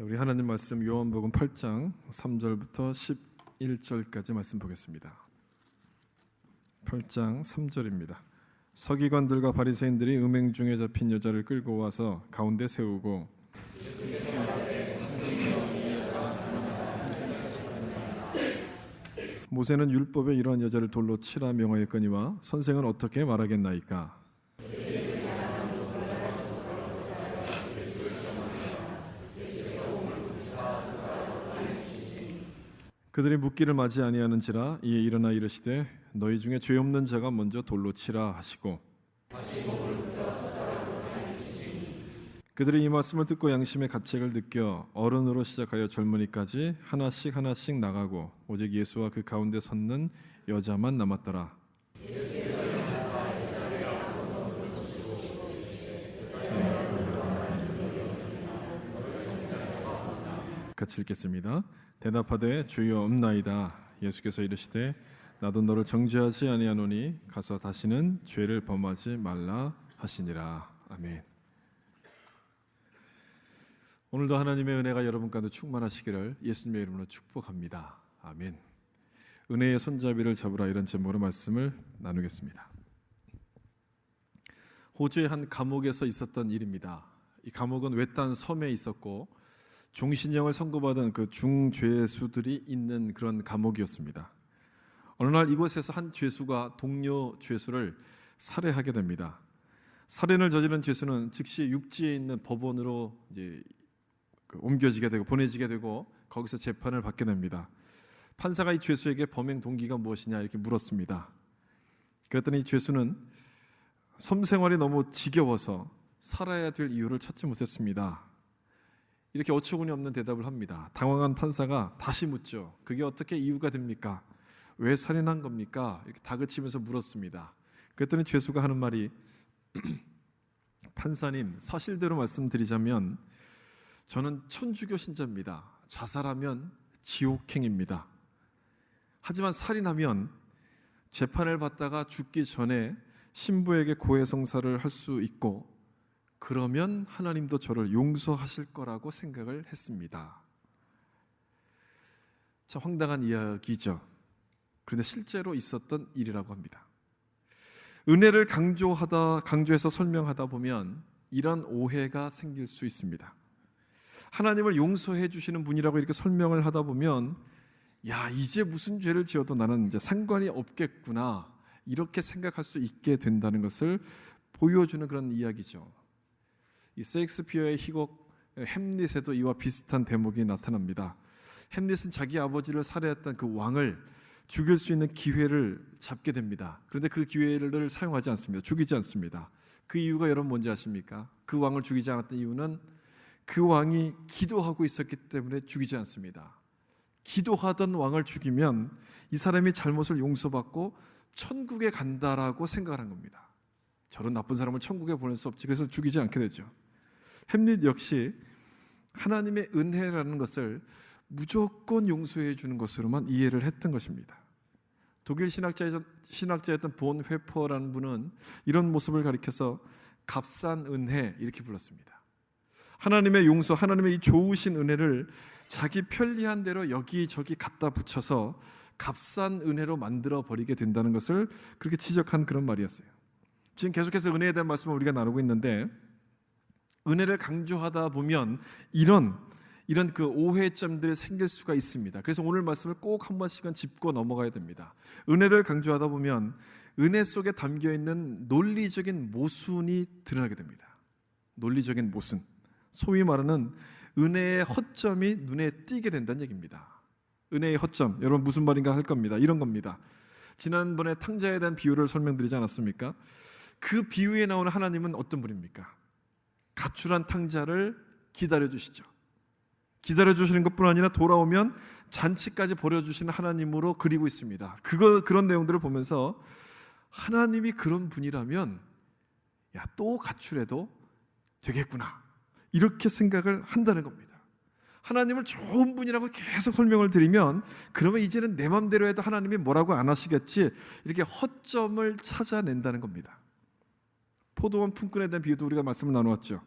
우리 하나님 말씀 요한복음 8장 3절부터 11절까지 말씀 보겠습니다. 8장 3절입니다. 서기관들과 바리새인들이 음행 중에 잡힌 여자를 끌고 와서 가운데 세우고 모세는 율법에 이러한 여자를 돌로 치라 명하였거니와 선생은 어떻게 말하겠나이까? 그들이 묻기를 맞이 아니하는지라 이에 일어나 이르시되 너희 중에 죄 없는 자가 먼저 돌로 치라 하시고 그들이 이 말씀을 듣고 양심의 갑책을 느껴 어른으로 시작하여 젊은이까지 하나씩 나가고 오직 예수와 그 가운데 섰는 여자만 남았더라. 같이 읽겠습니다. 대답하되 주여 없나이다. 예수께서 이르시되 나도 너를 정죄하지 아니하노니 가서 다시는 죄를 범하지 말라 하시니라. 아멘. 오늘도 하나님의 은혜가 여러분 가운데 충만하시기를 예수님의 이름으로 축복합니다. 아멘. 은혜의 손잡이를 잡으라, 이런 제목으로 말씀을 나누겠습니다. 호주의 한 감옥에서 있었던 일입니다. 이 감옥은 외딴 섬에 있었고 종신형을 선고받은 그 중죄수들이 있는 그런 감옥이었습니다. 어느 날 이곳에서 한 죄수가 동료 죄수를 살해하게 됩니다. 살인을 저지른 죄수는 즉시 육지에 있는 법원으로 이제 옮겨지게 되고 보내지게 되고 거기서 재판을 받게 됩니다. 판사가 이 죄수에게 범행 동기가 무엇이냐 이렇게 물었습니다. 그랬더니 이 죄수는 섬 생활이 너무 지겨워서 살아야 될 이유를 찾지 못했습니다. 이렇게 어처구니 없는 대답을 합니다. 당황한 판사가 다시 묻죠. 그게 어떻게 이유가 됩니까? 왜 살인한 겁니까? 이렇게 다그치면서 물었습니다. 그랬더니 죄수가 하는 말이 판사님, 사실대로 말씀드리자면 저는 천주교 신자입니다. 자살하면 지옥행입니다. 하지만 살인하면 재판을 받다가 죽기 전에 신부에게 고해성사를 할 수 있고 그러면 하나님도 저를 용서하실 거라고 생각을 했습니다. 참 황당한 이야기죠. 그런데 실제로 있었던 일이라고 합니다. 은혜를 강조해서 설명하다 보면 이런 오해가 생길 수 있습니다. 하나님을 용서해 주시는 분이라고 이렇게 설명을 하다 보면 야, 이제 무슨 죄를 지어도 나는 이제 상관이 없겠구나 이렇게 생각할 수 있게 된다는 것을 보여주는 그런 이야기죠. 이 셰익스피어의 희곡 햄릿에도 이와 비슷한 대목이 나타납니다. 햄릿은 자기 아버지를 살해했던 그 왕을 죽일 수 있는 기회를 잡게 됩니다. 그런데 그 기회를 사용하지 않습니다. 죽이지 않습니다. 그 이유가 여러분 뭔지 아십니까? 그 왕을 죽이지 않았던 이유는 그 왕이 기도하고 있었기 때문에 죽이지 않습니다. 기도하던 왕을 죽이면 이 사람이 잘못을 용서받고 천국에 간다라고 생각을 한 겁니다. 저런 나쁜 사람을 천국에 보낼 수 없지. 그래서 죽이지 않게 되죠. 햄릿 역시 하나님의 은혜라는 것을 무조건 용서해 주는 것으로만 이해를 했던 것입니다. 독일 신학자였던 본 회퍼라는 분은 이런 모습을 가리켜서 값싼 은혜 이렇게 불렀습니다. 하나님의 용서, 하나님의 이 좋으신 은혜를 자기 편리한 대로 여기저기 갖다 붙여서 값싼 은혜로 만들어 버리게 된다는 것을 그렇게 지적한 그런 말이었어요. 지금 계속해서 은혜에 대한 말씀을 우리가 나누고 있는데 은혜를 강조하다 보면 이런 그 오해점들이 생길 수가 있습니다. 그래서 오늘 말씀을 꼭 한 번씩은 짚고 넘어가야 됩니다. 은혜를 강조하다 보면 은혜 속에 담겨있는 논리적인 모순이 드러나게 됩니다. 논리적인 모순, 소위 말하는 은혜의 허점이 눈에 띄게 된다는 얘기입니다. 은혜의 허점, 여러분 무슨 말인가 할 겁니다. 이런 겁니다. 지난번에 탕자에 대한 비유를 설명드리지 않았습니까? 그 비유에 나오는 하나님은 어떤 분입니까? 가출한 탕자를 기다려주시죠. 기다려주시는 것뿐 아니라 돌아오면 잔치까지 벌여주시는 하나님으로 그리고 있습니다. 그런 내용들을 보면서 하나님이 그런 분이라면 야, 또 가출해도 되겠구나 이렇게 생각을 한다는 겁니다. 하나님을 좋은 분이라고 계속 설명을 드리면 그러면 이제는 내 맘대로 해도 하나님이 뭐라고 안 하시겠지 이렇게 허점을 찾아낸다는 겁니다. 포도원 품꾼에 대한 비유도 우리가 말씀을 나누었죠.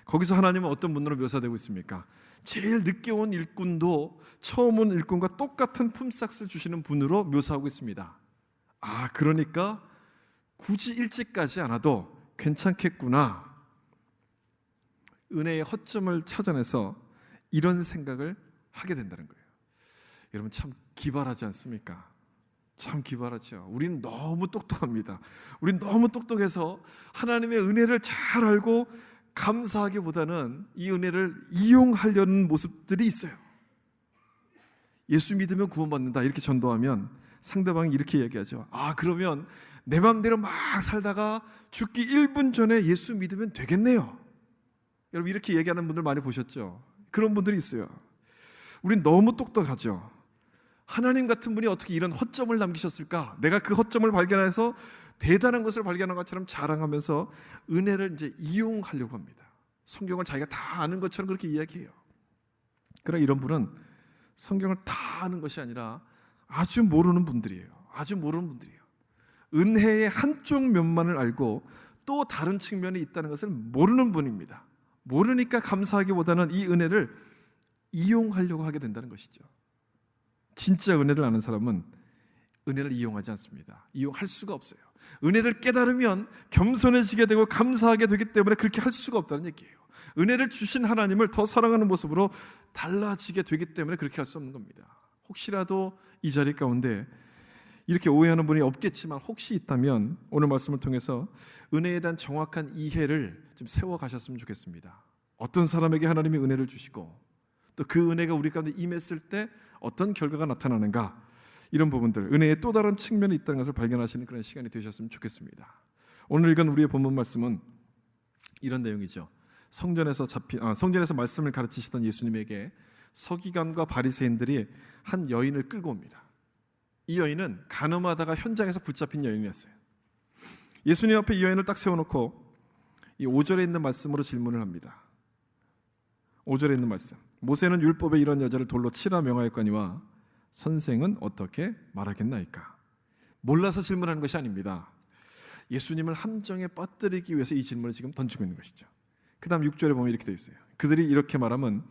거기서 하나님은 어떤 분으로 묘사되고 있습니까? 제일 늦게 온 일꾼도 처음 온 일꾼과 똑같은 품삯을 주시는 분으로 묘사하고 있습니다. 아, 그러니까 굳이 일찍 가지 않아도 괜찮겠구나. 은혜의 허점을 찾아내서 이런 생각을 하게 된다는 거예요. 여러분, 참 기발하지 않습니까? 참 기발하죠. 우린 너무 똑똑합니다. 우린 너무 똑똑해서 하나님의 은혜를 잘 알고 감사하기보다는 이 은혜를 이용하려는 모습들이 있어요. 예수 믿으면 구원받는다 이렇게 전도하면 상대방이 이렇게 얘기하죠. 아, 그러면 내 마음대로 막 살다가 죽기 1분 전에 예수 믿으면 되겠네요. 여러분, 이렇게 얘기하는 분들 많이 보셨죠? 그런 분들이 있어요. 우린 너무 똑똑하죠. 하나님 같은 분이 어떻게 이런 허점을 남기셨을까? 내가 그 허점을 발견해서 대단한 것을 발견한 것처럼 자랑하면서 은혜를 이제 이용하려고 합니다. 성경을 자기가 다 아는 것처럼 그렇게 이야기해요. 그러나 이런 분은 성경을 다 아는 것이 아니라 아주 모르는 분들이에요. 아주 모르는 분들이에요. 은혜의 한쪽 면만을 알고 또 다른 측면이 있다는 것을 모르는 분입니다. 모르니까 감사하기보다는 이 은혜를 이용하려고 하게 된다는 것이죠. 진짜 은혜를 아는 사람은 은혜를 이용하지 않습니다. 이용할 수가 없어요. 은혜를 깨달으면 겸손해지게 되고 감사하게 되기 때문에 그렇게 할 수가 없다는 얘기예요. 은혜를 주신 하나님을 더 사랑하는 모습으로 달라지게 되기 때문에 그렇게 할 수 없는 겁니다. 혹시라도 이 자리 가운데 이렇게 오해하는 분이 없겠지만 혹시 있다면 오늘 말씀을 통해서 은혜에 대한 정확한 이해를 좀 세워가셨으면 좋겠습니다. 어떤 사람에게 하나님이 은혜를 주시고 또 그 은혜가 우리 가운데 임했을 때 어떤 결과가 나타나는가, 이런 부분들, 은혜의 또 다른 측면이 있다는 것을 발견하시는 그런 시간이 되셨으면 좋겠습니다. 오늘 읽은 우리의 본문 말씀은 이런 내용이죠. 성전에서 말씀을 가르치시던 예수님에게 서기관과 바리새인들이 한 여인을 끌고 옵니다. 이 여인은 간음하다가 현장에서 붙잡힌 여인이었어요. 예수님 앞에 이 여인을 딱 세워놓고 이 5절에 있는 말씀으로 질문을 합니다. 5절에 있는 말씀. 모세는 율법에 이런 여자를 돌로 치라 명하였거니와 선생은 어떻게 말하겠나이까? 몰라서 질문하는 것이 아닙니다. 예수님을 함정에 빠뜨리기 위해서 이 질문을 지금 던지고 있는 것이죠. 그 다음 6절에 보면 이렇게 되어 있어요. 그들이 이렇게 말하면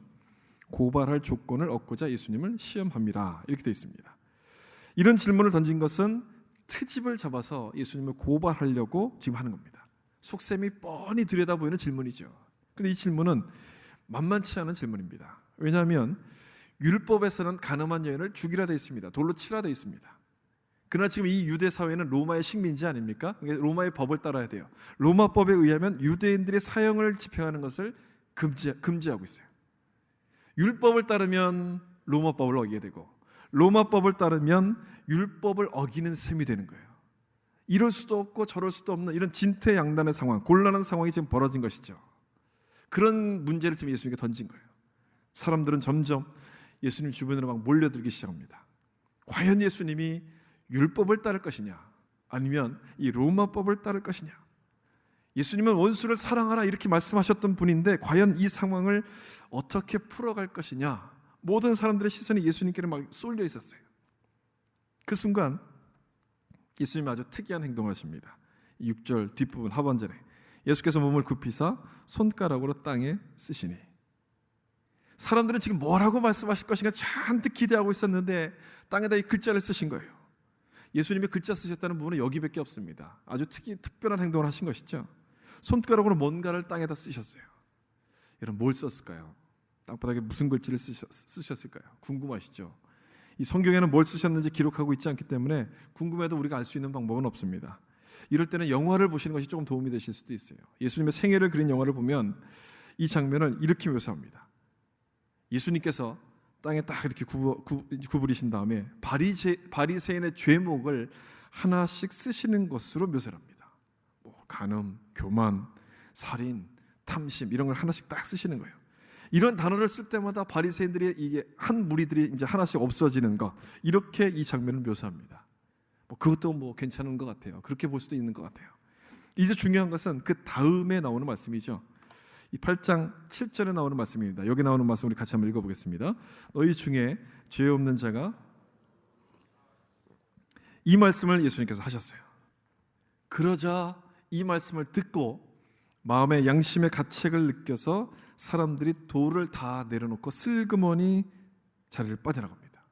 고발할 조건을 얻고자 예수님을 시험합니다. 이렇게 되어 있습니다. 이런 질문을 던진 것은 트집을 잡아서 예수님을 고발하려고 지금 하는 겁니다. 속셈이 뻔히 들여다보이는 질문이죠. 그런데 이 질문은 만만치 않은 질문입니다. 왜냐하면 율법에서는 간음한 여인을 죽이라 되어 있습니다. 돌로 치라 되어 있습니다. 그러나 지금 이 유대 사회는 로마의 식민지 아닙니까? 로마의 법을 따라야 돼요. 로마 법에 의하면 유대인들이 사형을 집행하는 것을 금지하고 있어요. 율법을 따르면 로마 법을 어기게 되고 로마 법을 따르면 율법을 어기는 셈이 되는 거예요. 이럴 수도 없고 저럴 수도 없는 이런 진퇴양난의 상황, 곤란한 상황이 지금 벌어진 것이죠. 그런 문제를 지금 예수님께 던진 거예요. 사람들은 점점 예수님 주변으로 막 몰려들기 시작합니다. 과연 예수님이 율법을 따를 것이냐, 아니면 이 로마법을 따를 것이냐. 예수님은 원수를 사랑하라 이렇게 말씀하셨던 분인데 과연 이 상황을 어떻게 풀어갈 것이냐. 모든 사람들의 시선이 예수님께로 막 쏠려 있었어요. 그 순간 예수님이 아주 특이한 행동을 하십니다. 6절 뒷부분 하반절에 예수께서 몸을 굽히사 손가락으로 땅에 쓰시니, 사람들은 지금 뭐라고 말씀하실 것인가 잔뜩 기대하고 있었는데 땅에다 이 글자를 쓰신 거예요. 예수님이 글자 쓰셨다는 부분은 여기밖에 없습니다. 아주 특별한 행동을 하신 것이죠. 손가락으로 뭔가를 땅에다 쓰셨어요. 여러분, 뭘 썼을까요? 땅바닥에 무슨 글씨를 쓰셨을까요? 궁금하시죠? 이 성경에는 뭘 쓰셨는지 기록하고 있지 않기 때문에 궁금해도 우리가 알 수 있는 방법은 없습니다. 이럴 때는 영화를 보시는 것이 조금 도움이 되실 수도 있어요. 예수님의 생애를 그린 영화를 보면 이 장면을 이렇게 묘사합니다. 예수님께서 땅에 딱 이렇게 구부리신 다음에 바리새인의 죄목을 하나씩 쓰시는 것으로 묘사를 합니다. 간음, 교만, 살인, 탐심 이런 걸 하나씩 딱 쓰시는 거예요. 이런 단어를 쓸 때마다 바리새인들이 이게 한 무리들이 이제 하나씩 없어지는 것, 이렇게 이 장면을 묘사합니다. 그것도 괜찮은 것 같아요. 그렇게 볼 수도 있는 것 같아요. 이제 중요한 것은 그 다음에 나오는 말씀이죠. 이 8장 7절에 나오는 말씀입니다. 여기 나오는 말씀 우리 같이 한번 읽어보겠습니다. 너희 중에 죄 없는 자가, 이 말씀을 예수님께서 하셨어요. 그러자 이 말씀을 듣고 마음의 양심의 가책을 느껴서 사람들이 돌을 다 내려놓고 슬그머니 자리를 빠져나갑니다.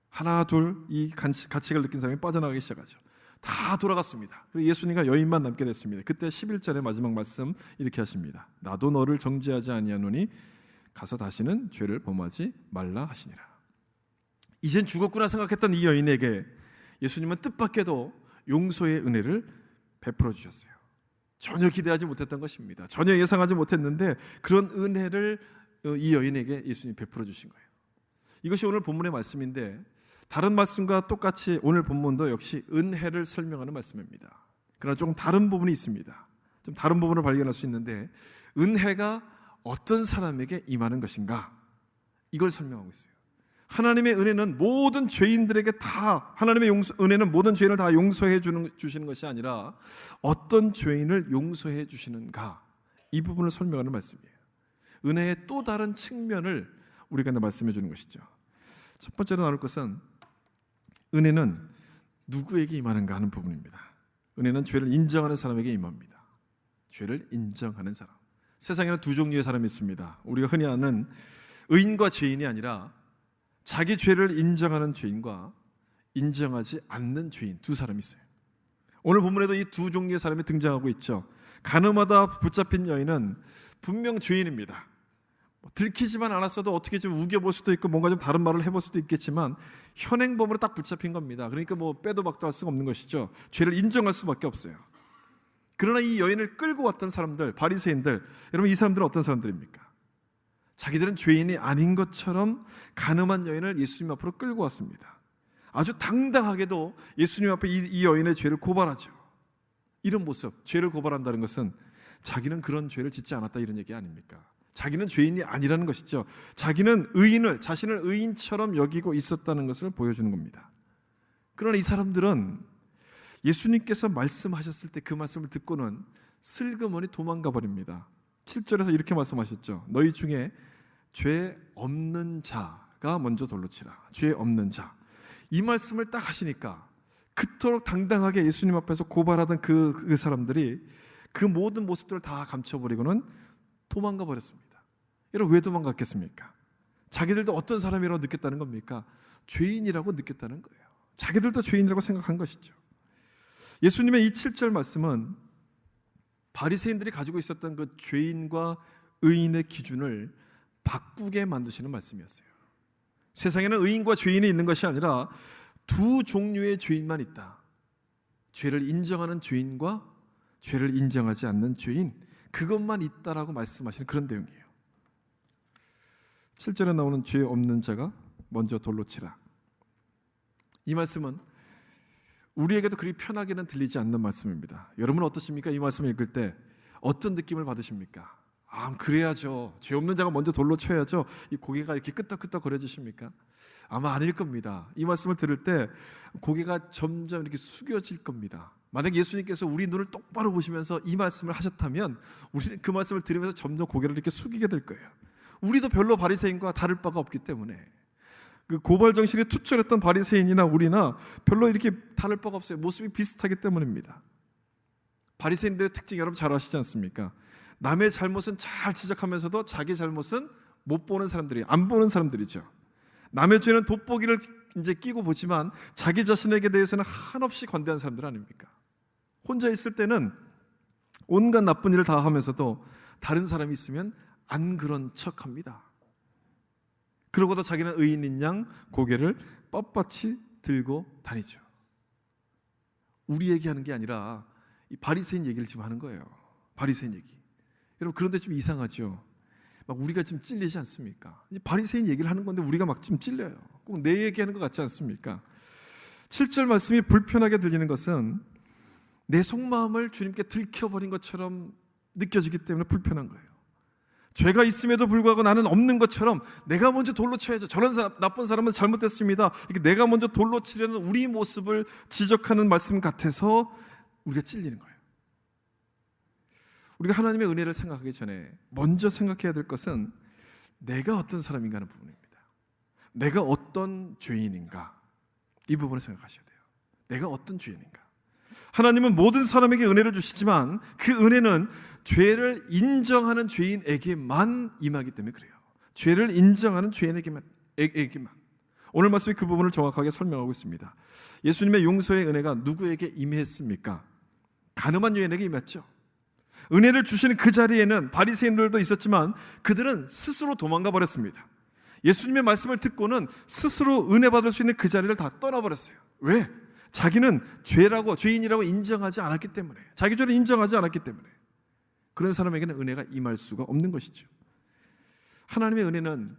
하나 둘 이 가책을 느낀 사람이 빠져나가기 시작하죠. 다 돌아갔습니다. 그리고 예수님과 여인만 남게 됐습니다. 그때 11절의 마지막 말씀 이렇게 하십니다. 나도 너를 정죄하지 아니하노니 가서 다시는 죄를 범하지 말라 하시니라. 이젠 죽었구나 생각했던 이 여인에게 예수님은 뜻밖에도 용서의 은혜를 베풀어 주셨어요. 전혀 기대하지 못했던 것입니다. 전혀 예상하지 못했는데 그런 은혜를 이 여인에게 예수님이 베풀어 주신 거예요. 이것이 오늘 본문의 말씀인데 다른 말씀과 똑같이 오늘 본문도 역시 은혜를 설명하는 말씀입니다. 그러나 조금 다른 부분이 있습니다. 좀 다른 부분을 발견할 수 있는데 은혜가 어떤 사람에게 임하는 것인가, 이걸 설명하고 있어요. 하나님의 은혜는 모든 죄인들에게 다, 하나님의 은혜는 모든 죄인을 다 용서해 주시는 것이 아니라 어떤 죄인을 용서해 주시는가, 이 부분을 설명하는 말씀이에요. 은혜의 또 다른 측면을 우리가 말씀해 주는 것이죠. 첫 번째로 나눌 것은 은혜는 누구에게 임하는가 하는 부분입니다. 은혜는 죄를 인정하는 사람에게 임합니다. 죄를 인정하는 사람. 세상에는 두 종류의 사람이 있습니다. 우리가 흔히 아는 의인과 죄인이 아니라 자기 죄를 인정하는 죄인과 인정하지 않는 죄인, 두 사람이 있어요. 오늘 본문에도 이 두 종류의 사람이 등장하고 있죠. 가늠하다 붙잡힌 여인은 분명 죄인입니다. 들키지만 않았어도 어떻게 좀 우겨볼 수도 있고 뭔가 좀 다른 말을 해볼 수도 있겠지만 현행범으로 딱 붙잡힌 겁니다. 그러니까 빼도 박도 할 수가 없는 것이죠. 죄를 인정할 수밖에 없어요. 그러나 이 여인을 끌고 왔던 사람들, 바리새인들, 여러분 이 사람들은 어떤 사람들입니까? 자기들은 죄인이 아닌 것처럼 가늠한 여인을 예수님 앞으로 끌고 왔습니다. 아주 당당하게도 예수님 앞에 이 여인의 죄를 고발하죠. 이런 모습, 죄를 고발한다는 것은 자기는 그런 죄를 짓지 않았다 이런 얘기 아닙니까? 자기는 죄인이 아니라는 것이죠. 자기는 자신을 의인처럼 여기고 있었다는 것을 보여주는 겁니다. 그러나 이 사람들은 예수님께서 말씀하셨을 때 그 말씀을 듣고는 슬그머니 도망가 버립니다. 7절에서 이렇게 말씀하셨죠. 너희 중에 죄 없는 자가 먼저 돌로 치라. 죄 없는 자. 이 말씀을 딱 하시니까 그토록 당당하게 예수님 앞에서 고발하던 그 사람들이 그 모든 모습들을 다 감춰버리고는 도망가 버렸습니다. 여러분 왜 도망갔겠습니까? 자기들도 어떤 사람이라고 느꼈다는 겁니까? 죄인이라고 느꼈다는 거예요. 자기들도 죄인이라고 생각한 것이죠. 예수님의 이 7절 말씀은 바리새인들이 가지고 있었던 그 죄인과 의인의 기준을 바꾸게 만드시는 말씀이었어요. 세상에는 의인과 죄인이 있는 것이 아니라 두 종류의 죄인만 있다. 죄를 인정하는 죄인과 죄를 인정하지 않는 죄인, 그것만 있다라고 말씀하시는 그런 내용이에요. 7절에 나오는 죄 없는 자가 먼저 돌로 치라. 이 말씀은 우리에게도 그리 편하게는 들리지 않는 말씀입니다. 여러분은 어떠십니까? 이 말씀을 읽을 때 어떤 느낌을 받으십니까? 그래야죠. 죄 없는 자가 먼저 돌로 쳐야죠. 이 고개가 이렇게 끄덕끄덕 거려지십니까? 아마 아닐 겁니다. 이 말씀을 들을 때 고개가 점점 이렇게 숙여질 겁니다. 만약 예수님께서 우리 눈을 똑바로 보시면서 이 말씀을 하셨다면 우리는 그 말씀을 들으면서 점점 고개를 이렇게 숙이게 될 거예요. 우리도 별로 바리새인과 다를 바가 없기 때문에 그 고발 정신이 투철했던 바리새인이나 우리나 별로 이렇게 다를 바가 없어요. 모습이 비슷하기 때문입니다. 바리새인들의 특징 여러분 잘 아시지 않습니까? 남의 잘못은 잘 지적하면서도 자기 잘못은 못 보는 사람들이, 안 보는 사람들이죠. 남의 죄는 돋보기를 이제 끼고 보지만 자기 자신에게 대해서는 한없이 관대한 사람들 아닙니까? 혼자 있을 때는 온갖 나쁜 일을 다 하면서도 다른 사람이 있으면 안 그런 척합니다. 그러고도 자기는 의인인 양 고개를 뻣뻣이 들고 다니죠. 우리 얘기하는 게 아니라 이 바리새인 얘기를 지금 하는 거예요. 바리새인 얘기. 여러분 그런데 좀 이상하죠. 막 우리가 지금 찔리지 않습니까? 바리새인 얘기를 하는 건데 우리가 막 좀 찔려요. 꼭 내 얘기하는 것 같지 않습니까? 7절 말씀이 불편하게 들리는 것은 내 속마음을 주님께 들켜버린 것처럼 느껴지기 때문에 불편한 거예요. 죄가 있음에도 불구하고 나는 없는 것처럼 내가 먼저 돌로 쳐야죠. 저런 나쁜 사람은 잘못됐습니다. 이렇게 내가 먼저 돌로 치려는 우리 모습을 지적하는 말씀 같아서 우리가 찔리는 거예요. 우리가 하나님의 은혜를 생각하기 전에 먼저 생각해야 될 것은 내가 어떤 사람인가 하는 부분입니다. 내가 어떤 죄인인가, 이 부분을 생각하셔야 돼요. 내가 어떤 죄인인가. 하나님은 모든 사람에게 은혜를 주시지만 그 은혜는 죄를 인정하는 죄인에게만 임하기 때문에 그래요. 죄를 인정하는 죄인에게만. 오늘 말씀이 그 부분을 정확하게 설명하고 있습니다. 예수님의 용서의 은혜가 누구에게 임했습니까? 가늠한 여인에게 임했죠. 은혜를 주시는 그 자리에는 바리새인들도 있었지만 그들은 스스로 도망가 버렸습니다. 예수님의 말씀을 듣고는 스스로 은혜 받을 수 있는 그 자리를 다 떠나버렸어요. 왜? 자기는 죄인이라고 인정하지 않았기 때문에, 자기 죄를 인정하지 않았기 때문에. 그런 사람에게는 은혜가 임할 수가 없는 것이죠. 하나님의 은혜는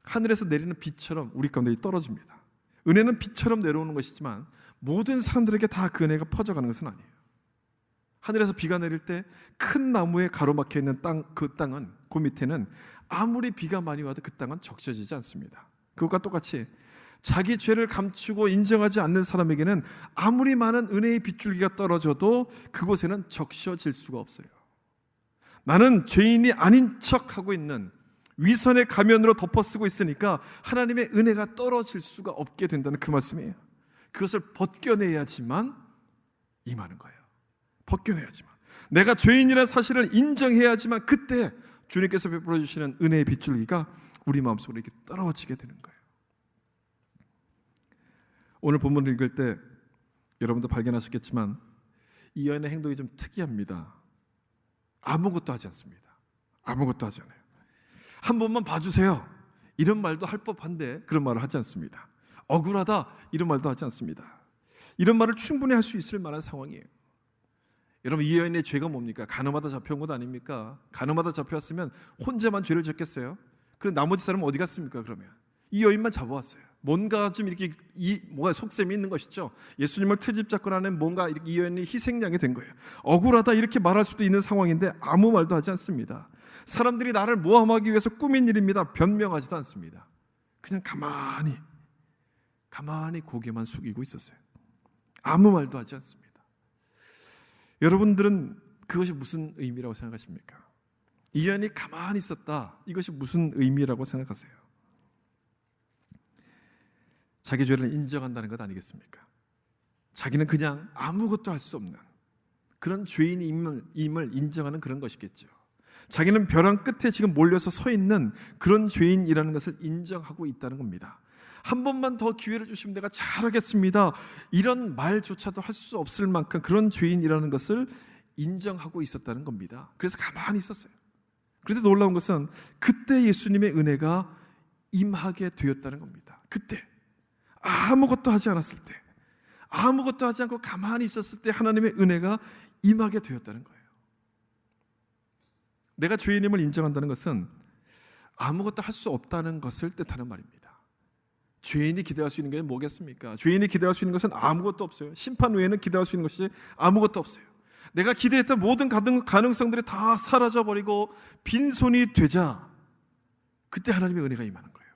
하늘에서 내리는 비처럼 우리 가운데 떨어집니다. 은혜는 비처럼 내려오는 것이지만 모든 사람들에게 다 그 은혜가 퍼져가는 것은 아니에요. 하늘에서 비가 내릴 때 큰 나무에 가로막혀 있는 땅, 그 밑에는 아무리 비가 많이 와도 그 땅은 적셔지지 않습니다. 그것과 똑같이 자기 죄를 감추고 인정하지 않는 사람에게는 아무리 많은 은혜의 빗줄기가 떨어져도 그곳에는 적셔질 수가 없어요. 나는 죄인이 아닌 척하고 있는 위선의 가면으로 덮어쓰고 있으니까 하나님의 은혜가 떨어질 수가 없게 된다는 그 말씀이에요. 그것을 벗겨내야지만 임하는 거예요. 벗겨내야지만. 내가 죄인이라는 사실을 인정해야지만 그때 주님께서 베풀어 주시는 은혜의 빗줄기가 우리 마음속으로 이렇게 떨어지게 되는 거예요. 오늘 본문을 읽을 때 여러분도 발견하셨겠지만 이 여인의 행동이 좀 특이합니다. 아무것도 하지 않습니다. 아무것도 하지 않아요. 한 번만 봐주세요, 이런 말도 할 법한데 그런 말을 하지 않습니다. 억울하다, 이런 말도 하지 않습니다. 이런 말을 충분히 할 수 있을 만한 상황이에요. 여러분, 이 여인의 죄가 뭡니까? 가늠하다 잡혀온 것 아닙니까? 가늠하다 잡혀왔으면 혼자만 죄를 졌겠어요? 그 나머지 사람은 어디 갔습니까? 그러면 이 여인만 잡아왔어요. 뭔가 좀 이렇게 뭔가 속셈이 있는 것이죠. 예수님을 트집 잡고 나는 뭔가 이 여인이 희생양이 된 거예요. 억울하다 이렇게 말할 수도 있는 상황인데 아무 말도 하지 않습니다. 사람들이 나를 모함하기 위해서 꾸민 일입니다. 변명하지도 않습니다. 그냥 가만히 고개만 숙이고 있었어요. 아무 말도 하지 않습니다. 여러분들은 그것이 무슨 의미라고 생각하십니까? 이 여인이 가만히 있었다, 이것이 무슨 의미라고 생각하세요? 자기 죄를 인정한다는 것 아니겠습니까? 자기는 그냥 아무것도 할 수 없는 그런 죄인임을 인정하는 그런 것이겠죠. 자기는 벼랑 끝에 지금 몰려서 서 있는 그런 죄인이라는 것을 인정하고 있다는 겁니다. 한 번만 더 기회를 주시면 내가 잘하겠습니다, 이런 말조차도 할 수 없을 만큼 그런 죄인이라는 것을 인정하고 있었다는 겁니다. 그래서 가만히 있었어요. 그런데 놀라운 것은 그때 예수님의 은혜가 임하게 되었다는 겁니다. 그때 아무것도 하지 않았을 때, 아무것도 하지 않고 가만히 있었을 때 하나님의 은혜가 임하게 되었다는 거예요. 내가 죄인임을 인정한다는 것은 아무것도 할 수 없다는 것을 뜻하는 말입니다. 죄인이 기대할 수 있는 게 뭐겠습니까? 죄인이 기대할 수 있는 것은 아무것도 없어요. 심판 외에는 기대할 수 있는 것이 아무것도 없어요. 내가 기대했던 모든 가능성들이 다 사라져버리고 빈손이 되자 그때 하나님의 은혜가 임하는 거예요.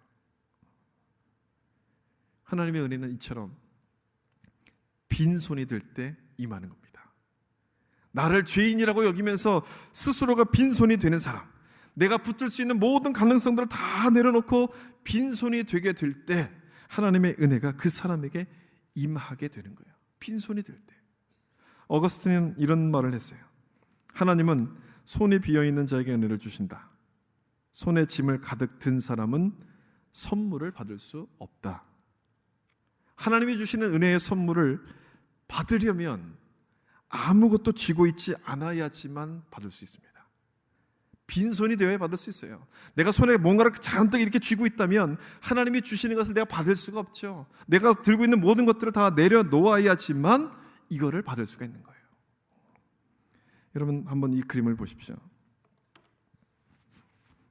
하나님의 은혜는 이처럼 빈손이 될 때 임하는 겁니다. 나를 죄인이라고 여기면서 스스로가 빈손이 되는 사람, 내가 붙들 수 있는 모든 가능성들을 다 내려놓고 빈손이 되게 될 때 하나님의 은혜가 그 사람에게 임하게 되는 거예요. 빈손이 될 때. 어거스틴은 이런 말을 했어요. 하나님은 손이 비어있는 자에게 은혜를 주신다. 손에 짐을 가득 든 사람은 선물을 받을 수 없다. 하나님이 주시는 은혜의 선물을 받으려면 아무것도 쥐고 있지 않아야지만 받을 수 있습니다. 빈손이 되어야 받을 수 있어요. 내가 손에 뭔가를 잔뜩 이렇게 쥐고 있다면 하나님이 주시는 것을 내가 받을 수가 없죠. 내가 들고 있는 모든 것들을 다 내려놓아야지만 이거를 받을 수가 있는 거예요. 여러분, 한번 이 그림을 보십시오.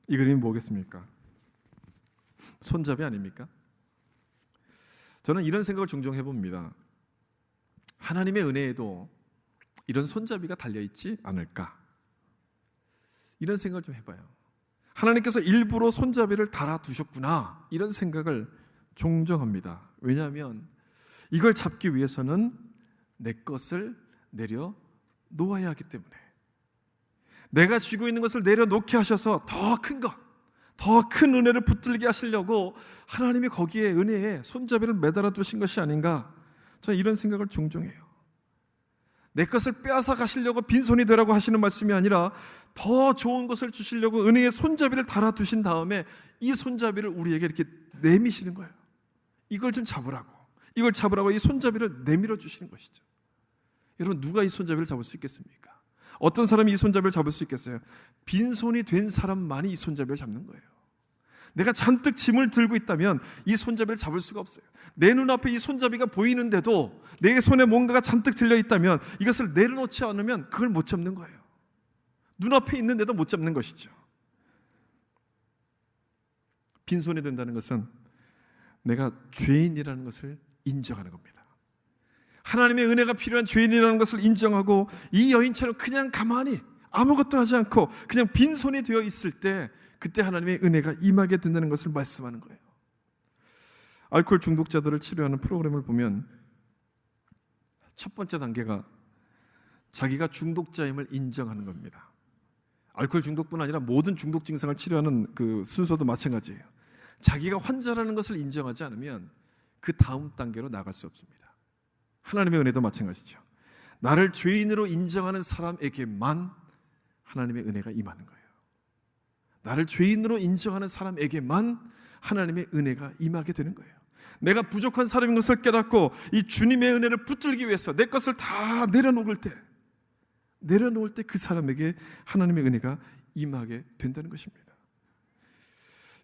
이 그림이 뭐겠습니까? 손잡이 아닙니까? 저는 이런 생각을 종종 해봅니다. 하나님의 은혜에도 이런 손잡이가 달려있지 않을까? 이런 생각을 좀 해봐요. 하나님께서 일부러 손잡이를 달아두셨구나, 이런 생각을 종종 합니다. 왜냐하면 이걸 잡기 위해서는 내 것을 내려놓아야 하기 때문에, 내가 쥐고 있는 것을 내려놓게 하셔서 더 큰 것, 더 큰 은혜를 붙들게 하시려고 하나님이 거기에 은혜에 손잡이를 매달아 두신 것이 아닌가, 저는 이런 생각을 종종 해요. 내 것을 빼앗아 가시려고 빈손이 되라고 하시는 말씀이 아니라 더 좋은 것을 주시려고 은혜의 손잡이를 달아두신 다음에 이 손잡이를 우리에게 이렇게 내미시는 거예요. 이걸 좀 잡으라고, 이걸 잡으라고 이 손잡이를 내밀어 주시는 것이죠. 여러분, 누가 이 손잡이를 잡을 수 있겠습니까? 어떤 사람이 이 손잡이를 잡을 수 있겠어요? 빈손이 된 사람만이 이 손잡이를 잡는 거예요. 내가 잔뜩 짐을 들고 있다면 이 손잡이를 잡을 수가 없어요. 내 눈앞에 이 손잡이가 보이는데도 내 손에 뭔가가 잔뜩 들려 있다면 이것을 내려놓지 않으면 그걸 못 잡는 거예요. 눈앞에 있는데도 못 잡는 것이죠. 빈손이 된다는 것은 내가 죄인이라는 것을 인정하는 겁니다. 하나님의 은혜가 필요한 죄인이라는 것을 인정하고 이 여인처럼 그냥 가만히 아무것도 하지 않고 그냥 빈손이 되어 있을 때 그때 하나님의 은혜가 임하게 된다는 것을 말씀하는 거예요. 알코올 중독자들을 치료하는 프로그램을 보면 첫 번째 단계가 자기가 중독자임을 인정하는 겁니다. 알코올 중독뿐 아니라 모든 중독 증상을 치료하는 그 순서도 마찬가지예요. 자기가 환자라는 것을 인정하지 않으면 그 다음 단계로 나갈 수 없습니다. 하나님의 은혜도 마찬가지죠. 나를 죄인으로 인정하는 사람에게만 하나님의 은혜가 임하는 거예요. 나를 죄인으로 인정하는 사람에게만 하나님의 은혜가 임하게 되는 거예요. 내가 부족한 사람인 것을 깨닫고 이 주님의 은혜를 붙들기 위해서 내 것을 다 내려놓을 때 그 사람에게 하나님의 은혜가 임하게 된다는 것입니다.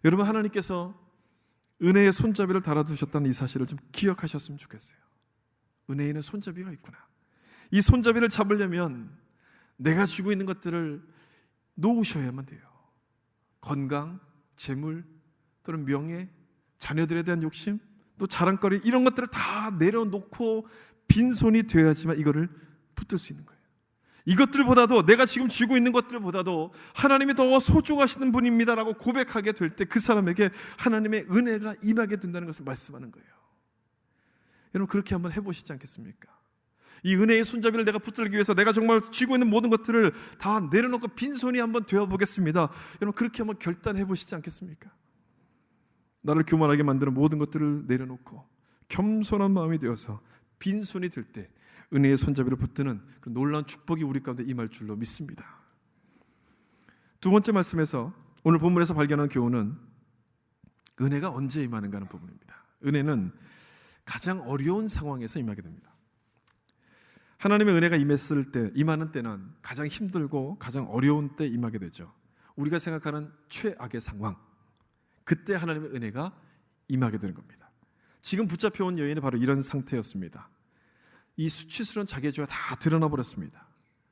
여러분, 하나님께서 은혜의 손잡이를 달아두셨다는 이 사실을 좀 기억하셨으면 좋겠어요. 은혜에는 손잡이가 있구나. 이 손잡이를 잡으려면 내가 쥐고 있는 것들을 놓으셔야만 돼요. 건강, 재물, 또는 명예, 자녀들에 대한 욕심, 또 자랑거리, 이런 것들을 다 내려놓고 빈손이 되어야지만 이거를 붙들 수 있는 거예요. 이것들보다도, 내가 지금 쥐고 있는 것들보다도 하나님이 더 소중하시는 분입니다라고 고백하게 될 때 그 사람에게 하나님의 은혜가 임하게 된다는 것을 말씀하는 거예요. 여러분, 그렇게 한번 해보시지 않겠습니까? 이 은혜의 손잡이를 내가 붙들기 위해서 내가 정말 쥐고 있는 모든 것들을 다 내려놓고 빈손이 한번 되어보겠습니다. 여러분, 그렇게 한번 결단해 보시지 않겠습니까? 나를 교만하게 만드는 모든 것들을 내려놓고 겸손한 마음이 되어서 빈손이 될 때 은혜의 손잡이를 붙드는 그 놀라운 축복이 우리 가운데 임할 줄로 믿습니다. 두 번째 말씀에서, 오늘 본문에서 발견하는 교훈은 은혜가 언제 임하는가 하는 부분입니다. 은혜는 가장 어려운 상황에서 임하게 됩니다. 하나님의 은혜가 임하는 때는 가장 힘들고 가장 어려운 때 임하게 되죠. 우리가 생각하는 최악의 상황, 그때 하나님의 은혜가 임하게 되는 겁니다. 지금 붙잡혀온 여인이 바로 이런 상태였습니다. 이 수치스러운 자기의 죄가 다 드러나 버렸습니다.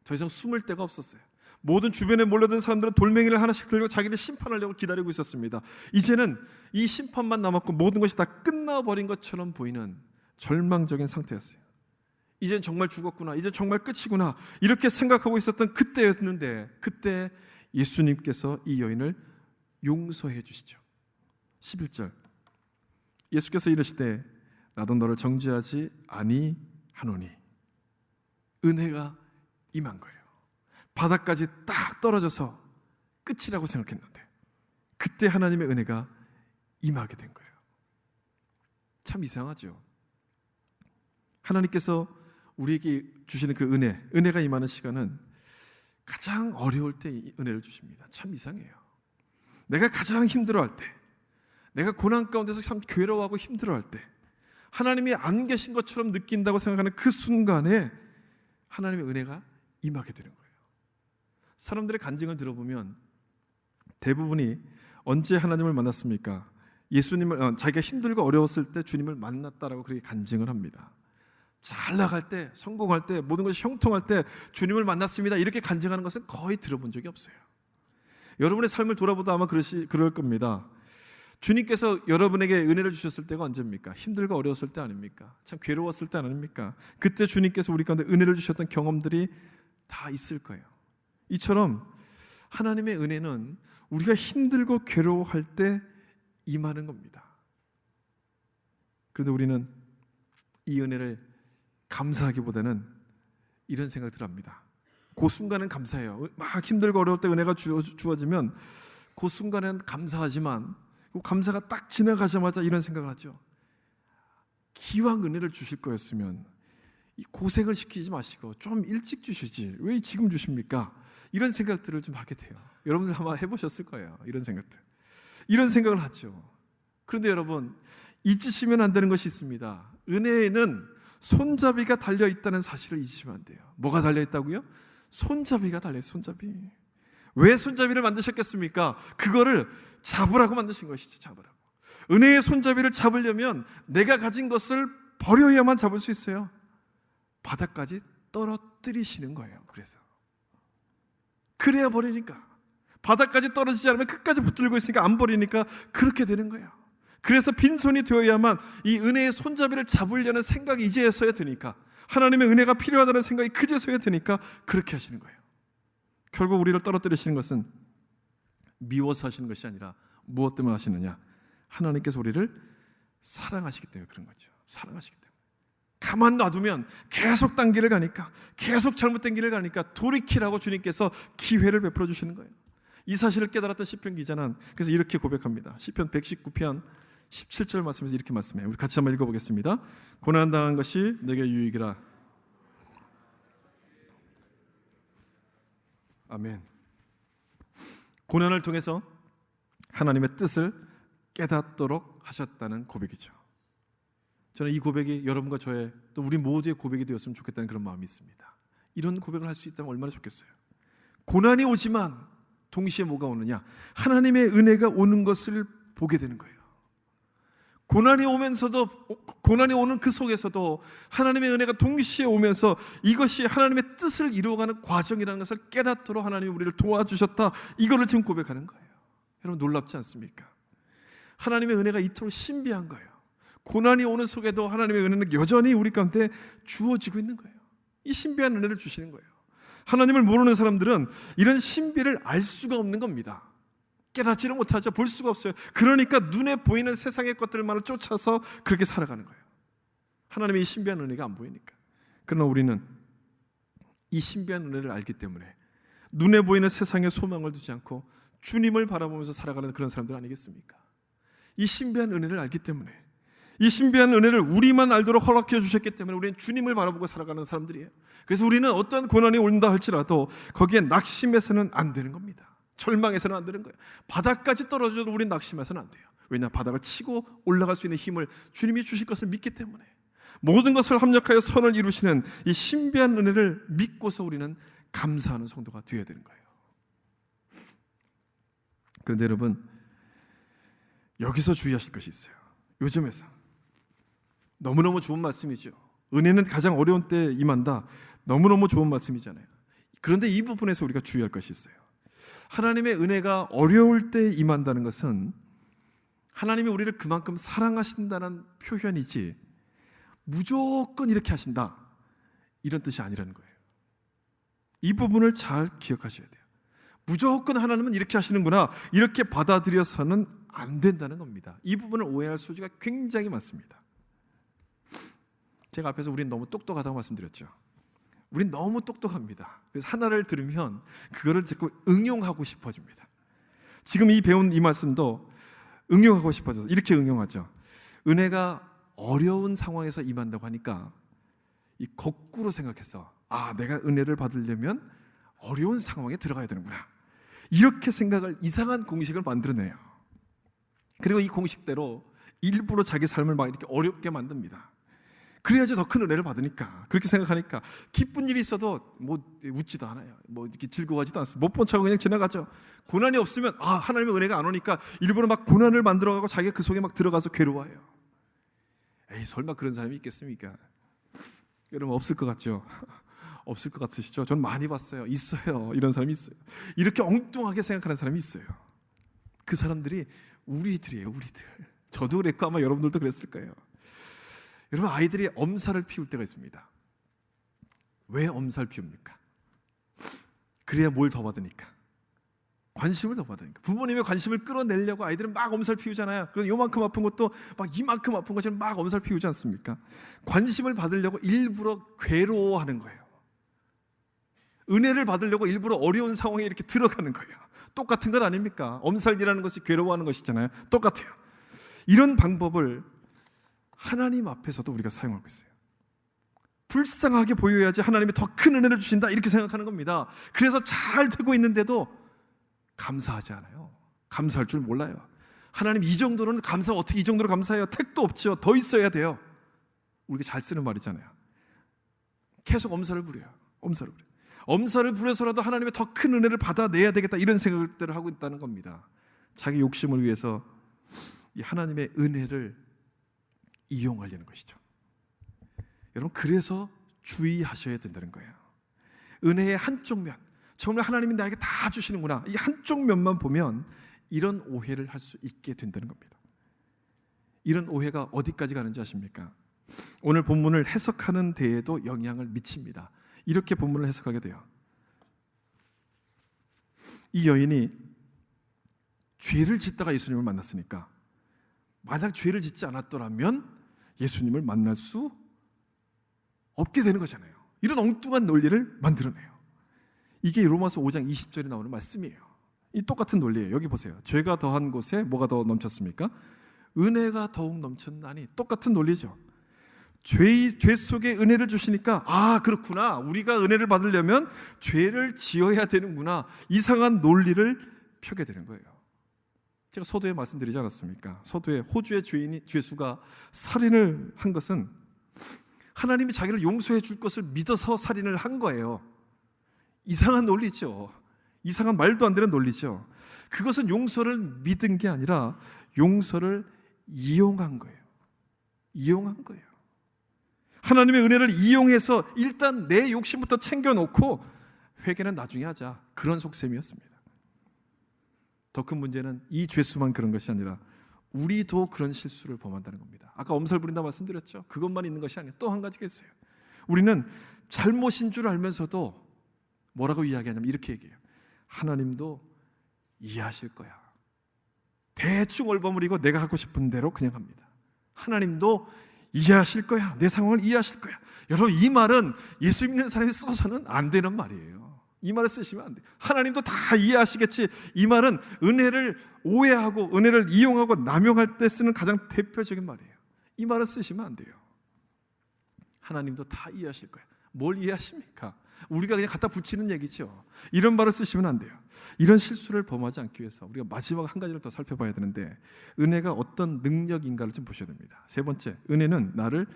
더 이상 숨을 데가 없었어요. 모든 주변에 몰려든 사람들은 돌멩이를 하나씩 들고 자기를 심판하려고 기다리고 있었습니다. 이제는 이 심판만 남았고 모든 것이 다 끝나버린 것처럼 보이는 절망적인 상태였어요. 이젠 정말 죽었구나, 이제 정말 끝이구나, 이렇게 생각하고 있었던 그때였는데, 그때 예수님께서 이 여인을 용서해 주시죠. 11절, 예수께서 이르시되 나도 너를 정죄하지 아니하노니. 은혜가 임한 거예요. 바닥까지 딱 떨어져서 끝이라고 생각했는데 그때 하나님의 은혜가 임하게 된 거예요. 참 이상하죠. 하나님께서 우리에게 주시는 그 은혜가 임하는 시간은 가장 어려울 때 은혜를 주십니다. 참 이상해요. 내가 가장 힘들어할 때, 내가 고난 가운데서 참 괴로워하고 힘들어할 때, 하나님이 안 계신 것처럼 느낀다고 생각하는 그 순간에 하나님의 은혜가 임하게 되는 거예요. 사람들의 간증을 들어보면 대부분이 언제 하나님을 만났습니까? 자기가 힘들고 어려웠을 때 주님을 만났다라고 그렇게 간증을 합니다. 잘 나갈 때, 성공할 때, 모든 것이 형통할 때 주님을 만났습니다, 이렇게 간증하는 것은 거의 들어본 적이 없어요. 여러분의 삶을 돌아보다 아마 그럴 겁니다. 주님께서 여러분에게 은혜를 주셨을 때가 언제입니까? 힘들고 어려웠을 때 아닙니까? 참 괴로웠을 때 아닙니까? 그때 주님께서 우리 가운데 은혜를 주셨던 경험들이 다 있을 거예요. 이처럼 하나님의 은혜는 우리가 힘들고 괴로워할 때 임하는 겁니다. 그런데 우리는 이 은혜를 감사하기보다는 이런 생각들을 합니다. 그 순간은 감사해요. 막 힘들고 어려울 때 은혜가 주어지면 그 순간은 감사하지만 그 감사가 딱 지나가자마자 이런 생각을 하죠. 기왕 은혜를 주실 거였으면 이 고생을 시키지 마시고 좀 일찍 주시지 왜 지금 주십니까? 이런 생각들을 좀 하게 돼요. 여러분들 아마 해보셨을 거예요. 이런 생각을 하죠. 그런데 여러분, 잊으시면 안 되는 것이 있습니다. 은혜에는 손잡이가 달려있다는 사실을 잊으시면 안 돼요. 뭐가 달려있다고요? 손잡이가 달려있어요. 손잡이. 왜 손잡이를 만드셨겠습니까? 그거를 잡으라고 만드신 것이죠. 잡으라고. 은혜의 손잡이를 잡으려면 내가 가진 것을 버려야만 잡을 수 있어요. 바닥까지 떨어뜨리시는 거예요. 그래야 버리니까. 바닥까지 떨어지지 않으면 끝까지 붙들고 있으니까 안 버리니까 그렇게 되는 거예요. 그래서 빈손이 되어야만 이 은혜의 손잡이를 잡으려는 생각이 이제서야 드니까, 하나님의 은혜가 필요하다는 생각이 그제서야 드니까 그렇게 하시는 거예요. 결국 우리를 떨어뜨리시는 것은 미워서 하시는 것이 아니라 무엇 때문에 하시느냐? 하나님께서 우리를 사랑하시기 때문에 그런 거죠. 사랑하시기 때문에. 가만 놔두면 계속 딴 길을 가니까, 계속 잘못된 길을 가니까 돌이키라고 주님께서 기회를 베풀어 주시는 거예요. 이 사실을 깨달았던 시편 기자는 그래서 이렇게 고백합니다. 시편 119편 17절 말씀에서 이렇게 말씀해요. 우리 같이 한번 읽어보겠습니다. 고난당한 것이 내게 유익이라. 아멘. 고난을 통해서 하나님의 뜻을 깨닫도록 하셨다는 고백이죠. 저는 이 고백이 여러분과 저의, 또 우리 모두의 고백이 되었으면 좋겠다는 그런 마음이 있습니다. 이런 고백을 할 수 있다면 얼마나 좋겠어요. 고난이 오지만 동시에 뭐가 오느냐? 하나님의 은혜가 오는 것을 보게 되는 거예요. 고난이 오면서도, 고난이 오는 그 속에서도 하나님의 은혜가 동시에 오면서 이것이 하나님의 뜻을 이루어가는 과정이라는 것을 깨닫도록 하나님이 우리를 도와주셨다. 이거를 지금 고백하는 거예요. 여러분 놀랍지 않습니까? 하나님의 은혜가 이토록 신비한 거예요. 고난이 오는 속에도 하나님의 은혜는 여전히 우리 가운데 주어지고 있는 거예요. 이 신비한 은혜를 주시는 거예요. 하나님을 모르는 사람들은 이런 신비를 알 수가 없는 겁니다. 깨닫지를 못하죠. 볼 수가 없어요. 그러니까 눈에 보이는 세상의 것들만을 쫓아서 그렇게 살아가는 거예요. 하나님의 이 신비한 은혜가 안 보이니까. 그러나 우리는 이 신비한 은혜를 알기 때문에 눈에 보이는 세상에 소망을 두지 않고 주님을 바라보면서 살아가는 그런 사람들 아니겠습니까? 이 신비한 은혜를 알기 때문에, 이 신비한 은혜를 우리만 알도록 허락해 주셨기 때문에 우리는 주님을 바라보고 살아가는 사람들이에요. 그래서 우리는 어떠한 고난이 온다 할지라도 거기에 낙심해서는 안 되는 겁니다. 절망해서는 안 되는 거예요. 바닥까지 떨어져도 우리는 낙심해서는 안 돼요. 왜냐? 바닥을 치고 올라갈 수 있는 힘을 주님이 주실 것을 믿기 때문에, 모든 것을 합력하여 선을 이루시는 이 신비한 은혜를 믿고서 우리는 감사하는 성도가 되어야 되는 거예요. 그런데 여러분, 여기서 주의하실 것이 있어요. 요즘에서 너무너무 좋은 말씀이죠. 은혜는 가장 어려운 때 임한다. 너무너무 좋은 말씀이잖아요. 그런데 이 부분에서 우리가 주의할 것이 있어요. 하나님의 은혜가 어려울 때 임한다는 것은 하나님이 우리를 그만큼 사랑하신다는 표현이지 무조건 이렇게 하신다 이런 뜻이 아니라는 거예요. 이 부분을 잘 기억하셔야 돼요. 무조건 하나님은 이렇게 하시는구나, 이렇게 받아들여서는 안 된다는 겁니다. 이 부분을 오해할 소지가 굉장히 많습니다. 제가 앞에서 우린 너무 똑똑하다고 말씀드렸죠. 우린 너무 똑똑합니다. 그래서 하나를 들으면 그거를 자꾸 응용하고 싶어집니다. 지금 이 배운 이 말씀도 응용하고 싶어져서 이렇게 응용하죠. 은혜가 어려운 상황에서 임한다고 하니까 이 거꾸로 생각해서, 아, 내가 은혜를 받으려면 어려운 상황에 들어가야 되는구나, 이렇게 생각을, 이상한 공식을 만들어내요. 그리고 이 공식대로 일부러 자기 삶을 막 이렇게 어렵게 만듭니다. 그래야지 더 큰 은혜를 받으니까. 그렇게 생각하니까 기쁜 일이 있어도 뭐 웃지도 않아요. 뭐 이렇게 즐거워하지도 않습니다. 못 본 척하고 그냥 지나가죠. 고난이 없으면, 아, 하나님의 은혜가 안 오니까 일부러 막 고난을 만들어가고 자기가 그 속에 막 들어가서 괴로워해요. 에이, 설마 그런 사람이 있겠습니까? 여러분 없을 것 같죠? 없을 것 같으시죠? 전 많이 봤어요. 있어요. 이런 사람이 있어요. 이렇게 엉뚱하게 생각하는 사람이 있어요. 그 사람들이 우리들이에요. 우리들. 저도 그랬고 아마 여러분들도 그랬을 거예요. 여러분, 아이들이 엄살을 피울 때가 있습니다. 왜 엄살 피웁니까? 그래야 뭘 더 받으니까. 관심을 더 받으니까. 부모님의 관심을 끌어내려고 아이들은 막 엄살 피우잖아요. 그럼 요만큼 아픈 것도 막 이만큼 아픈 것처럼 막 엄살 피우지 않습니까? 관심을 받으려고 일부러 괴로워하는 거예요. 은혜를 받으려고 일부러 어려운 상황에 이렇게 들어가는 거예요. 똑같은 것 아닙니까? 엄살이라는 것이 괴로워하는 것이잖아요. 똑같아요. 이런 방법을 하나님 앞에서도 우리가 사용하고 있어요. 불쌍하게 보여야지 하나님이 더 큰 은혜를 주신다, 이렇게 생각하는 겁니다. 그래서 잘 되고 있는데도 감사하지 않아요. 감사할 줄 몰라요. 하나님, 이 정도로는 어떻게 이 정도로 감사해요? 택도 없죠. 더 있어야 돼요. 우리가 잘 쓰는 말이잖아요. 계속 엄살을 부려요. 엄살을 부려서라도 하나님의 더 큰 은혜를 받아내야 되겠다, 이런 생각들을 하고 있다는 겁니다. 자기 욕심을 위해서 이 하나님의 은혜를 이용하려는 것이죠. 여러분, 그래서 주의하셔야 된다는 거예요. 은혜의 한쪽 면, 정말 하나님이 나에게 다 주시는구나, 이 한쪽 면만 보면 이런 오해를 할 수 있게 된다는 겁니다. 이런 오해가 어디까지 가는지 아십니까? 오늘 본문을 해석하는 데에도 영향을 미칩니다. 이렇게 본문을 해석하게 돼요. 이 여인이 죄를 짓다가 예수님을 만났으니까, 만약 죄를 짓지 않았더라면 예수님을 만날 수 없게 되는 거잖아요. 이런 엉뚱한 논리를 만들어내요. 이게 로마서 5장 20절에 나오는 말씀이에요. 이 똑같은 논리예요. 여기 보세요. 죄가 더한 곳에 뭐가 더 넘쳤습니까? 은혜가 더욱 넘쳤나니. 똑같은 논리죠. 죄 속에 은혜를 주시니까, 아, 그렇구나, 우리가 은혜를 받으려면 죄를 지어야 되는구나, 이상한 논리를 펴게 되는 거예요. 제가 서두에 말씀드리지 않았습니까? 서두에 호주의 죄수가 살인을 한 것은 하나님이 자기를 용서해 줄 것을 믿어서 살인을 한 거예요. 이상한 논리죠. 이상한 말도 안 되는 논리죠. 그것은 용서를 믿은 게 아니라 용서를 이용한 거예요. 하나님의 은혜를 이용해서 일단 내 욕심부터 챙겨놓고 회개는 나중에 하자, 그런 속셈이었습니다. 더 큰 문제는 이 죄수만 그런 것이 아니라 우리도 그런 실수를 범한다는 겁니다. 아까 엄살 부린다 말씀드렸죠. 그것만 있는 것이 아니라 또 한 가지가 있어요. 우리는 잘못인 줄 알면서도 뭐라고 이야기하냐면 이렇게 얘기해요. 하나님도 이해하실 거야. 대충 얼버무리고 내가 하고 싶은 대로 그냥 합니다. 하나님도 이해하실 거야. 내 상황을 이해하실 거야. 여러분, 이 말은 예수 믿는 사람이 써서는 안 되는 말이에요. 이 말을 쓰시면 안 돼요. 하나님도 다 이해하시겠지. 이 말은 은혜를 오해하고 은혜를 이용하고 남용할 때 쓰는 가장 대표적인 말이에요. 이 말을 쓰시면 안 돼요. 하나님도 다 이해하실 거야. 뭘 이해하십니까? 우리가 그냥 갖다 붙이는 얘기죠. 이런 말을 쓰시면 안 돼요. 이런 실수를 범하지 않기 위해서 우리가 마지막 한 가지를 더 살펴봐야 되는데, 은혜가 어떤 능력인가를 좀 보셔야 됩니다. 세 번째, 은혜는 나를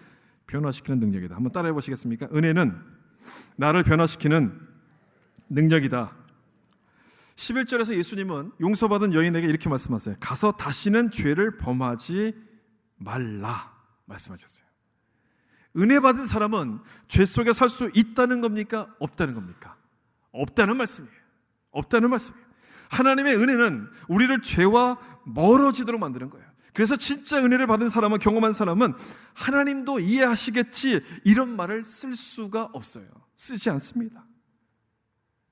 변화시키는 능력이다. 한번 따라해 보시겠습니까? 은혜는 나를 변화시키는 능력이다. 11절에서 예수님은 용서받은 여인에게 이렇게 말씀하세요. 가서 다시는 죄를 범하지 말라 말씀하셨어요. 은혜 받은 사람은 죄 속에 살 수 있다는 겁니까? 없다는 겁니까? 없다는 말씀이에요. 하나님의 은혜는 우리를 죄와 멀어지도록 만드는 거예요. 그래서 진짜 은혜를 받은 사람은, 경험한 사람은 하나님도 이해하시겠지, 이런 말을 쓸 수가 없어요. 쓰지 않습니다.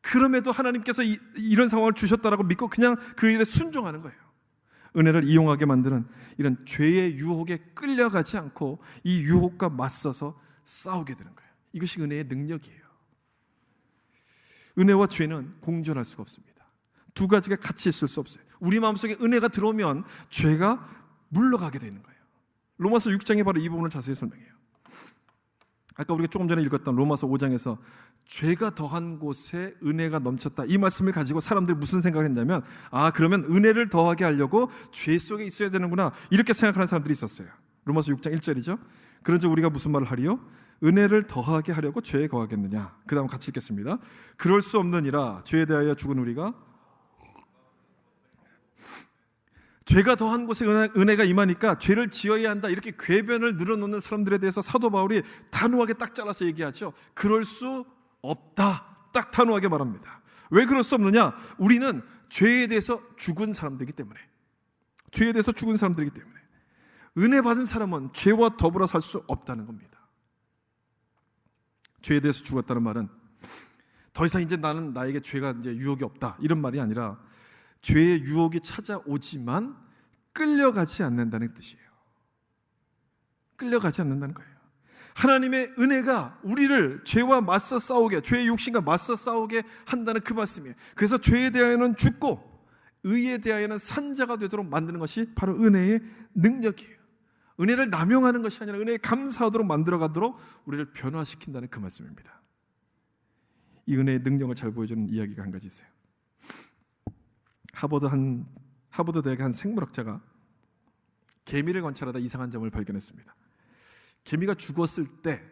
그럼에도 하나님께서 이런 상황을 주셨다라고 믿고 그냥 그 일에 순종하는 거예요. 은혜를 이용하게 만드는 이런 죄의 유혹에 끌려가지 않고 이 유혹과 맞서서 싸우게 되는 거예요. 이것이 은혜의 능력이에요. 은혜와 죄는 공존할 수가 없습니다. 두 가지가 같이 있을 수 없어요. 우리 마음속에 은혜가 들어오면 죄가 물러가게 되는 거예요. 로마서 6장에 바로 이 부분을 자세히 설명해요. 아까 우리가 조금 전에 읽었던 로마서 5장에서 죄가 더한 곳에 은혜가 넘쳤다, 이 말씀을 가지고 사람들이 무슨 생각을 했냐면, 아, 그러면 은혜를 더하게 하려고 죄 속에 있어야 되는구나, 이렇게 생각하는 사람들이 있었어요. 로마서 6장 1절이죠. 그런즉 우리가 무슨 말을 하리요? 은혜를 더하게 하려고 죄에 거하겠느냐. 그 다음 같이 읽겠습니다. 그럴 수 없느니라. 죄에 대하여 죽은 우리가, 죄가 더한 곳에 은혜가 임하니까 죄를 지어야 한다, 이렇게 궤변을 늘어놓는 사람들에 대해서 사도 바울이 단호하게 딱 잘라서 얘기하죠. 그럴 수 없다, 딱 단호하게 말합니다. 왜 그럴 수 없느냐? 우리는 죄에 대해서 죽은 사람들이기 때문에. 은혜 받은 사람은 죄와 더불어 살 수 없다는 겁니다. 죄에 대해서 죽었다는 말은 더 이상 이제 나는, 나에게 죄가 이제 유혹이 없다, 이런 말이 아니라 죄의 유혹이 찾아오지만 끌려가지 않는다는 뜻이에요. 끌려가지 않는다는 거예요. 하나님의 은혜가 우리를 죄와 맞서 싸우게, 죄의 욕심과 맞서 싸우게 한다는 그 말씀이에요. 그래서 죄에 대하여는 죽고 의에 대하여는 산자가 되도록 만드는 것이 바로 은혜의 능력이에요. 은혜를 남용하는 것이 아니라 은혜에 감사하도록 만들어가도록 우리를 변화시킨다는 그 말씀입니다. 이 은혜의 능력을 잘 보여주는 이야기가 한 가지 있어요. 하버드 대학의 한 생물학자가 개미를 관찰하다 이상한 점을 발견했습니다. 개미가 죽었을 때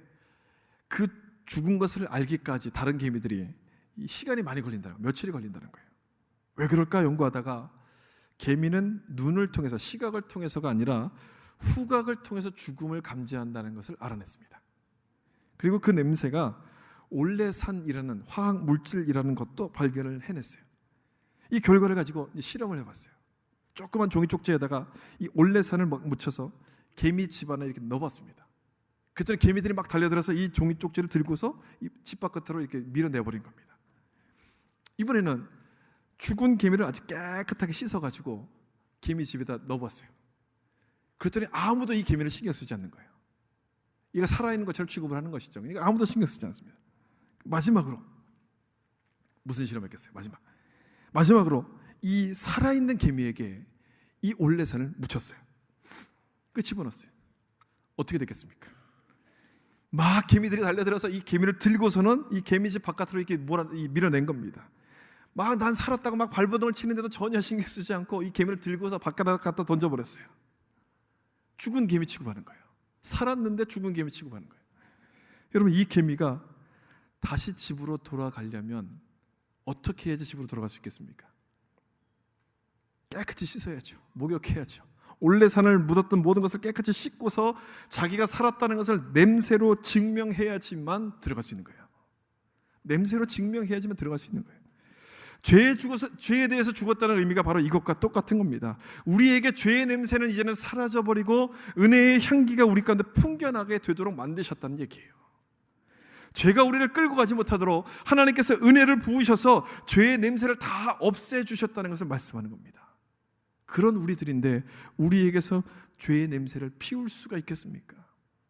그 죽은 것을 알기까지 다른 개미들이 시간이 많이 걸린다는 거예요. 며칠이 걸린다는 거예요. 왜 그럴까 연구하다가 개미는 눈을 통해서, 시각을 통해서가 아니라 후각을 통해서 죽음을 감지한다는 것을 알아냈습니다. 그리고 그 냄새가 올레산이라는 화학 물질이라는 것도 발견을 해냈어요. 이 결과를 가지고 실험을 해봤어요. 조그만 종이 쪽지에다가 이 올레산을 막 묻혀서 개미 집 안에 이렇게 넣어봤습니다. 그랬더니 개미들이 막 달려들어서 이 종이 쪽지를 들고서 이 집 바깥으로 이렇게 밀어내버린 겁니다. 이번에는 죽은 개미를 아주 깨끗하게 씻어가지고 개미 집에다 넣어봤어요. 그랬더니 아무도 이 개미를 신경 쓰지 않는 거예요. 얘가 살아있는 것처럼 취급을 하는 것이죠. 그러니까 아무도 신경 쓰지 않습니다. 마지막으로 무슨 실험했겠어요? 마지막으로 이 살아있는 개미에게 이 올레산을 묻혔어요. 그 집어넣었어요. 어떻게 됐겠습니까? 막 개미들이 달려들어서 이 개미를 들고서는 이 개미집 바깥으로 이렇게 밀어낸 겁니다. 막 난 살았다고 막 발버둥을 치는데도 전혀 신경 쓰지 않고 이 개미를 들고서 바깥에 갖다 던져버렸어요. 죽은 개미 취급하는 거예요. 살았는데 죽은 개미 취급하는 거예요. 여러분, 이 개미가 다시 집으로 돌아가려면 어떻게 해야지 집으로 돌아갈 수 있겠습니까? 깨끗이 씻어야죠. 목욕해야죠. 올레산을 묻었던 모든 것을 깨끗이 씻고서 자기가 살았다는 것을 냄새로 증명해야지만 들어갈 수 있는 거예요. 냄새로 증명해야지만 들어갈 수 있는 거예요. 죄에 대해서 죽었다는 의미가 바로 이것과 똑같은 겁니다. 우리에게 죄의 냄새는 이제는 사라져버리고 은혜의 향기가 우리 가운데 풍겨나게 되도록 만드셨다는 얘기예요. 죄가 우리를 끌고 가지 못하도록 하나님께서 은혜를 부으셔서 죄의 냄새를 다 없애주셨다는 것을 말씀하는 겁니다. 그런 우리들인데 우리에게서 죄의 냄새를 피울 수가 있겠습니까?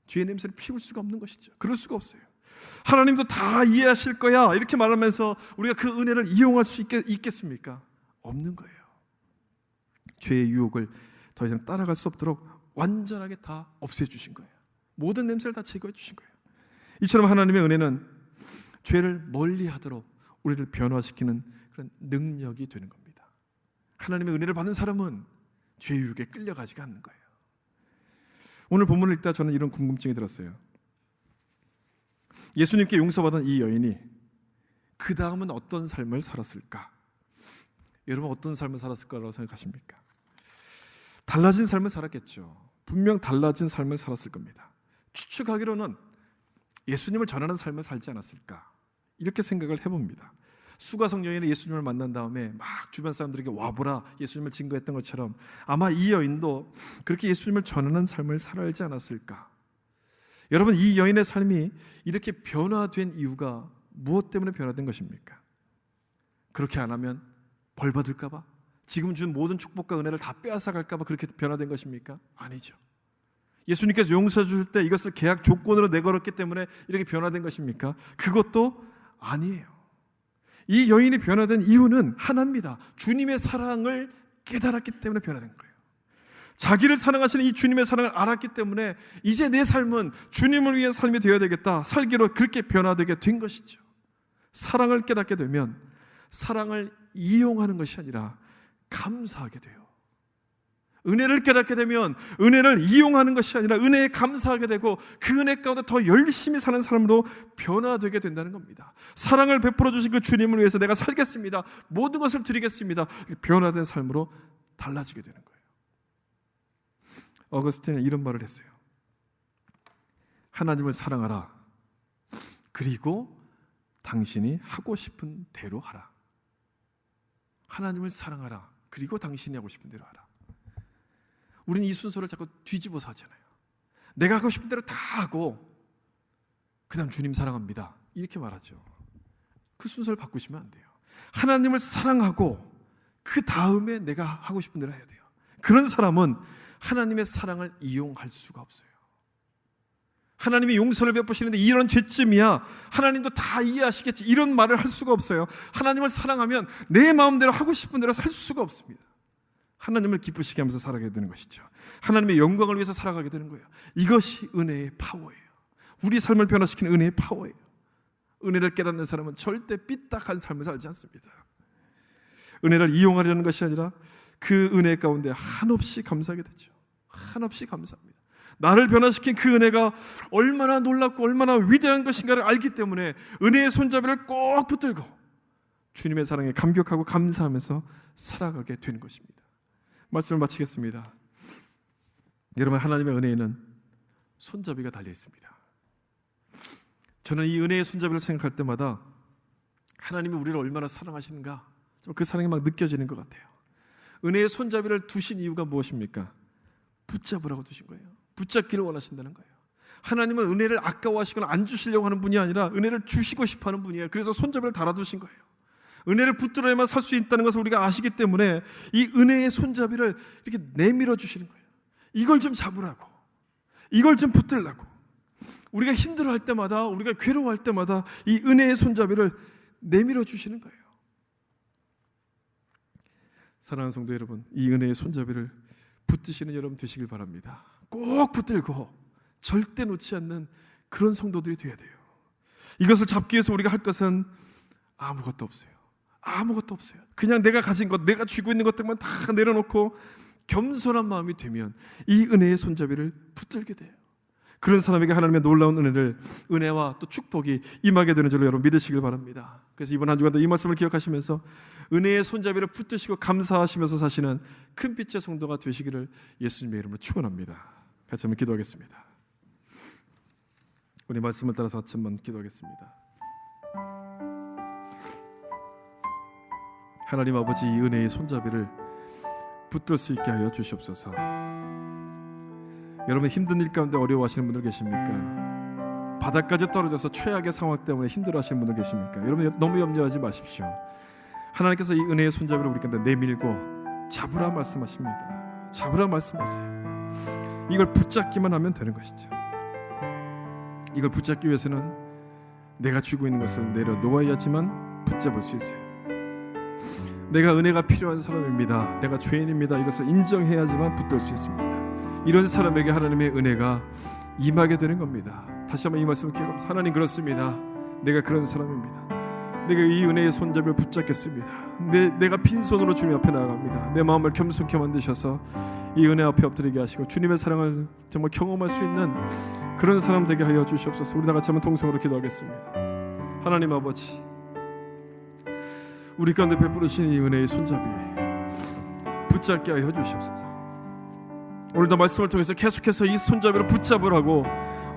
죄의 냄새를 피울 수가 없는 것이죠. 그럴 수가 없어요. 하나님도 다 이해하실 거야 이렇게 말하면서 우리가 그 은혜를 이용할 수 있겠습니까? 없는 거예요. 죄의 유혹을 더 이상 따라갈 수 없도록 완전하게 다 없애주신 거예요. 모든 냄새를 다 제거해 주신 거예요. 이처럼 하나님의 은혜는 죄를 멀리하도록 우리를 변화시키는 그런 능력이 되는 겁니다. 하나님의 은혜를 받는 사람은 죄 유혹에 끌려가지가 않는 거예요. 오늘 본문을 읽다 저는 이런 궁금증이 들었어요. 예수님께 용서받은 이 여인이 그 다음은 어떤 삶을 살았을까? 여러분, 어떤 삶을 살았을 거라고 생각하십니까? 달라진 삶을 살았겠죠. 분명 달라진 삶을 살았을 겁니다. 추측하기로는 예수님을 전하는 삶을 살지 않았을까? 이렇게 생각을 해봅니다. 수가성 여인은 예수님을 만난 다음에 막 주변 사람들에게 와보라 예수님을 증거했던 것처럼 아마 이 여인도 그렇게 예수님을 전하는 삶을 살아야지 않았을까? 여러분, 이 여인의 삶이 이렇게 변화된 이유가 무엇 때문에 변화된 것입니까? 그렇게 안 하면 벌 받을까 봐? 지금 준 모든 축복과 은혜를 다 빼앗아갈까 봐 그렇게 변화된 것입니까? 아니죠. 예수님께서 용서해 주실 때 이것을 계약 조건으로 내걸었기 때문에 이렇게 변화된 것입니까? 그것도 아니에요. 이 여인이 변화된 이유는 하나입니다. 주님의 사랑을 깨달았기 때문에 변화된 거예요. 자기를 사랑하시는 이 주님의 사랑을 알았기 때문에 이제 내 삶은 주님을 위한 삶이 되어야 되겠다, 살기로 그렇게 변화되게 된 것이죠. 사랑을 깨닫게 되면 사랑을 이용하는 것이 아니라 감사하게 돼요. 은혜를 깨닫게 되면 은혜를 이용하는 것이 아니라 은혜에 감사하게 되고 그 은혜 가운데 더 열심히 사는 사람으로 변화되게 된다는 겁니다. 사랑을 베풀어 주신 그 주님을 위해서 내가 살겠습니다, 모든 것을 드리겠습니다, 변화된 삶으로 달라지게 되는 거예요. 어거스틴은 이런 말을 했어요. 하나님을 사랑하라. 그리고 당신이 하고 싶은 대로 하라. 하나님을 사랑하라. 그리고 당신이 하고 싶은 대로 하라. 우리는 이 순서를 자꾸 뒤집어서 하잖아요. 내가 하고 싶은 대로 다 하고 그 다음 주님 사랑합니다 이렇게 말하죠. 그 순서를 바꾸시면 안 돼요. 하나님을 사랑하고 그 다음에 내가 하고 싶은 대로 해야 돼요. 그런 사람은 하나님의 사랑을 이용할 수가 없어요. 하나님이 용서를 베푸시는데 이런 죄쯤이야, 하나님도 다 이해하시겠지, 이런 말을 할 수가 없어요. 하나님을 사랑하면 내 마음대로 하고 싶은 대로 살 수가 없습니다. 하나님을 기쁘시게 하면서 살아가게 되는 것이죠. 하나님의 영광을 위해서 살아가게 되는 거예요. 이것이 은혜의 파워예요. 우리 삶을 변화시키는 은혜의 파워예요. 은혜를 깨닫는 사람은 절대 삐딱한 삶을 살지 않습니다. 은혜를 이용하려는 것이 아니라 그 은혜 가운데 한없이 감사하게 되죠. 한없이 감사합니다. 나를 변화시킨 그 은혜가 얼마나 놀랍고 얼마나 위대한 것인가를 알기 때문에 은혜의 손잡이를 꼭 붙들고 주님의 사랑에 감격하고 감사하면서 살아가게 되는 것입니다. 말씀을 마치겠습니다. 여러분, 하나님의 은혜에는 손잡이가 달려 있습니다. 저는 이 은혜의 손잡이를 생각할 때마다 하나님이 우리를 얼마나 사랑하시는가, 그 사랑이 막 느껴지는 것 같아요. 은혜의 손잡이를 두신 이유가 무엇입니까? 붙잡으라고 두신 거예요. 붙잡기를 원하신다는 거예요. 하나님은 은혜를 아까워하시거나 안 주시려고 하는 분이 아니라 은혜를 주시고 싶어하는 분이에요. 그래서 손잡이를 달아두신 거예요. 은혜를 붙들어야만 살 수 있다는 것을 우리가 아시기 때문에 이 은혜의 손잡이를 이렇게 내밀어 주시는 거예요. 이걸 좀 잡으라고, 이걸 좀 붙들라고. 우리가 힘들어할 때마다, 우리가 괴로워할 때마다 이 은혜의 손잡이를 내밀어 주시는 거예요. 사랑하는 성도 여러분, 이 은혜의 손잡이를 붙드시는 여러분 되시길 바랍니다. 꼭 붙들고 절대 놓지 않는 그런 성도들이 되어야 돼요. 이것을 잡기 위해서 우리가 할 것은 아무것도 없어요. 아무것도 없어요. 그냥 내가 가진 것, 내가 쥐고 있는 것들만 다 내려놓고 겸손한 마음이 되면 이 은혜의 손잡이를 붙들게 돼요. 그런 사람에게 하나님의 놀라운 은혜와 또 축복이 임하게 되는 줄로 여러분 믿으시길 바랍니다. 그래서 이번 한 주간도 이 말씀을 기억하시면서 은혜의 손잡이를 붙드시고 감사하시면서 사시는 큰 빛의 성도가 되시기를 예수님의 이름으로 축원합니다. 같이 한번 기도하겠습니다. 우리 말씀을 따라서 같이 한번 기도하겠습니다. 하나님 아버지, 이 은혜의 손잡이를 붙들 수 있게 하여 주시옵소서. 여러분, 힘든 일 가운데 어려워하시는 분들 계십니까? 바닥까지 떨어져서 최악의 상황 때문에 힘들어하시는 분들 계십니까? 여러분, 너무 염려하지 마십시오. 하나님께서 이 은혜의 손잡이를 우리 가운데 내밀고 잡으라 말씀하십니다. 잡으라 말씀하세요. 이걸 붙잡기만 하면 되는 것이죠. 이걸 붙잡기 위해서는 내가 쥐고 있는 것을 내려놓아야지만 붙잡을 수 있어요. 내가 은혜가 필요한 사람입니다, 내가 죄인입니다, 이것을 인정해야지만 붙들 수 있습니다. 이런 사람에게 하나님의 은혜가 임하게 되는 겁니다. 다시 한번 이 말씀을 기억하면서, 하나님 그렇습니다. 내가 그런 사람입니다. 내가 이 은혜의 손잡이를 붙잡겠습니다. 내가 빈손으로 주님 앞에 나아갑니다. 내 마음을 겸손케 만드셔서 이 은혜 앞에 엎드리게 하시고 주님의 사랑을 정말 경험할 수 있는 그런 사람 되게 하여 주시옵소서. 우리 다 같이 한번 통성으로 기도하겠습니다. 하나님 아버지, 우리 가운데 베풀어 주신 이 은혜의 손잡이 붙잡게 하여 주시옵소서. 오늘도 말씀을 통해서 계속해서 이 손잡이를 붙잡으라고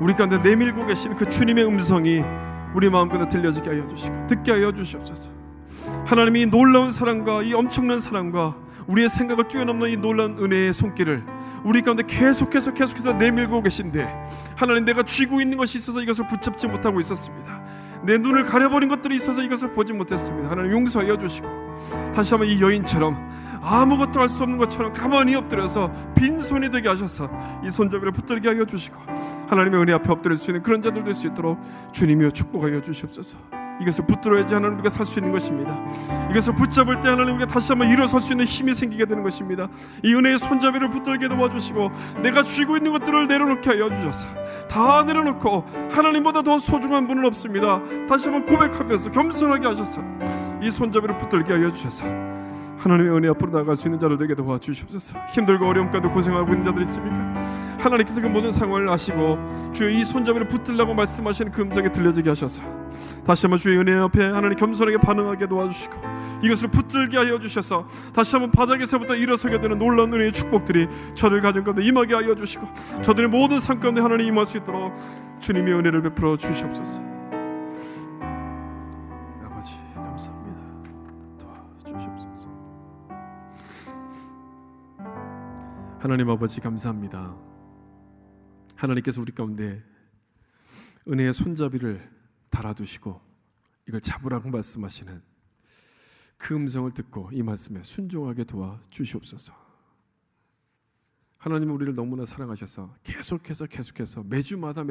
우리 가운데 내밀고 계신 그 주님의 음성이 우리 마음가운데 들려지게 하여 주시고 듣게 하여 주시옵소서. 하나님이 놀라운 사랑과 이 엄청난 사랑과 우리의 생각을 뛰어넘는 이 놀라운 은혜의 손길을 우리 가운데 계속해서 내밀고 계신데, 하나님, 내가 쥐고 있는 것이 있어서 이것을 붙잡지 못하고 있었습니다. 내 눈을 가려버린 것들이 있어서 이것을 보지 못했습니다. 하나님 용서하여 주시고, 다시 한번 이 여인처럼 아무것도 할 수 없는 것처럼 가만히 엎드려서 빈손이 되게 하셔서 이 손잡이를 붙들게 하여 주시고 하나님의 은혜 앞에 엎드릴 수 있는 그런 자들 될 수 있도록 주님이여 축복하여 주시옵소서. 이것을 붙들어야지 하나님 우리가 살 수 있는 것입니다. 이것을 붙잡을 때 하나님 우리가 다시 한번 일어설 수 있는 힘이 생기게 되는 것입니다. 이 은혜의 손잡이를 붙들게 도와주시고 내가 쥐고 있는 것들을 내려놓게 하여 주셔서 다 내려놓고 하나님보다 더 소중한 분은 없습니다. 다시 한번 고백하면서 겸손하게 하셔서 이 손잡이를 붙들게 하여 주셔서 하나님의 은혜 앞으로 나아갈 수 있는 자를 되게 도와주시옵소서. 힘들고 어려움 가운데 고생하고 있는 자들 있습니까? 하나님께서 그 모든 상황을 아시고 주의 이 손잡이를 붙들라고 말씀하시는 그 음성이 들려지게 하셔서 다시 한번 주의 은혜 앞에 하나님 겸손하게 반응하게 도와주시고 이것을 붙들게 하여 주셔서 다시 한번 바닥에서부터 일어서게 되는 놀라운 은혜의 축복들이 저를 가진 가운데 임하게 하여 주시고 저들의 모든 삶 가운데 하나님 임할 수 있도록 주님의 은혜를 베풀어 주시옵소서. 아버지 감사합니다. 도와주시옵소서. 하나님 아버지 감사합니다. 하나님께서 우리 가운데 은혜의 손잡이를 달아두시고 이걸 잡으라고 말씀하시는 그 음성을 듣고 이 말씀에 순종하게 도와주시옵소서. 하나님은 우리를 너무나 사랑하셔서 계속해서 매주마다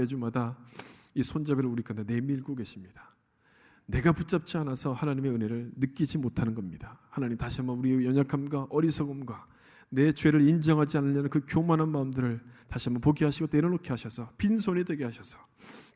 이 손잡이를 우리 가운데 내밀고 계십니다. 내가 붙잡지 않아서 하나님의 은혜를 느끼지 못하는 겁니다. 하나님 다시 한번 우리의 연약함과 어리석음과 내 죄를 인정하지 않으려는 그 교만한 마음들을 다시 한번 보게 하시고 내려놓게 하셔서 빈손이 되게 하셔서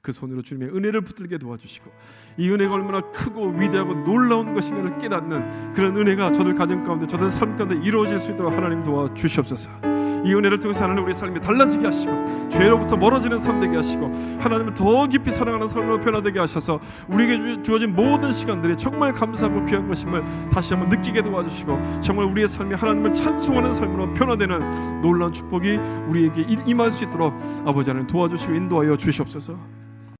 그 손으로 주님의 은혜를 붙들게 도와주시고 이 은혜가 얼마나 크고 위대하고 놀라운 것인가를 깨닫는 그런 은혜가 저들 가정 가운데 저들 삶 가운데 이루어질 수 있도록 하나님 도와주시옵소서. 이 은혜를 통해서 하나님 우리 삶이 달라지게 하시고 죄로부터 멀어지는 삶 되게 하시고 하나님을 더 깊이 사랑하는 삶으로 변화되게 하셔서 우리에게 주어진 모든 시간들이 정말 감사하고 귀한 것임을 다시 한번 느끼게 도와주시고 정말 우리의 삶이 하나님을 찬송하는 삶으로 변화되는 놀라운 축복이 우리에게 임할 수 있도록 아버지 하나님 도와주시고 인도하여 주시옵소서.